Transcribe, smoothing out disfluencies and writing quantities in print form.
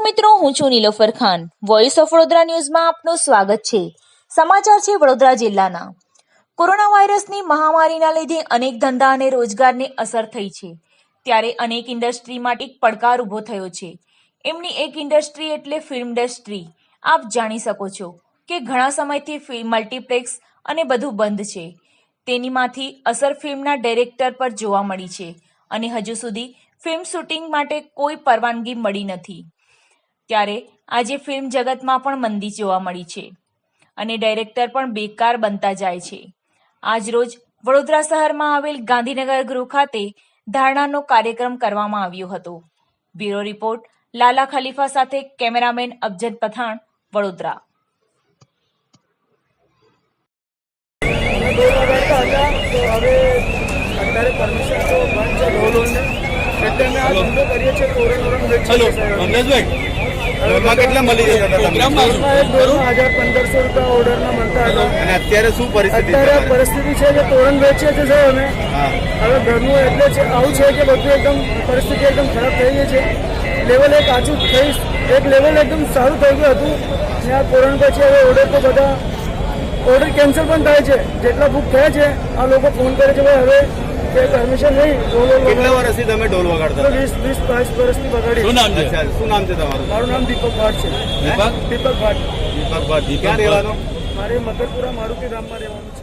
મિત્રો, હું છું નીલોફર ખાન. વોઇસ ઓફ વડોદરા ન્યૂઝમાં આપનું સ્વાગત છે. સમાચાર છે વડોદરા જિલ્લાના. કોરોના વાયરસની મહામારીના લીધે અનેક ધંધા અને રોજગારને અસર થઈ છે. ત્યારે અનેક ઇન્ડસ્ટ્રી માટે એક પડકાર ઊભો થયો છે. એમની એક ઇન્ડસ્ટ્રી એટલે ફિલ્મ ઇન્ડસ્ટ્રી. આપ જાણી શકો છો કે ઘણા સમયથી મલ્ટીપ્લેક્સ અને બધું બંધ છે. તેનીમાંથી અસર ફિલ્મના ડાયરેક્ટર પર જોવા મળી છે અને હજુ સુધી ફિલ્મ શૂટિંગ માટે કોઈ પરવાનગી મળી નથી. ત્યારે આજે ફિલ્મ જગતમાં પણ મંદી જોવા મળી છે અને ડાયરેક્ટર પણ બેકાર બનતા જાય છે. આજરોજ વડોદરા શહેરમાં આવેલ ગાંધીનગર ગૃહ ખાતે ધારણાનો કાર્યક્રમ કરવામાં આવ્યો હતો. બ્યુરો રિપોર્ટ લાલા ખલીફા સાથે કેમેરામેન અફજદ પઠાણ, વડોદરા. અત્યારે શું પરિસ્થિતિ છે કે તોરણ વેચીએ છીએ સાહેબ અમે. હવે ઘરનું એટલે છે આવું છે કે બધું એકદમ પરિસ્થિતિ એકદમ ખરાબ થઈ ગઈ છે. લેવલ એક આછું થઈ, એક લેવલ એકદમ સારું થઈ ગયું હતું ને આ તોરણ પછી હવે ઓર્ડર તો બધા ઓર્ડર કેન્સલ પણ થાય છે. જેટલા બુક થયા છે આ લોકો ફોન કરે છે ભાઈ હવે કે પરમિશન નહીં. કેટલા વર્ષથી તમે ઢોલ વગાડતા? 20-22 વર્ષથી વગાડી. શું નામ છે તમારું? મારું નામ દીપક ભાટ છે. દીપક ભાટ. ક્યાં રહેવાનું? મારે મકરપુરા મારુતિ ગામમાં રહેવાનું છે.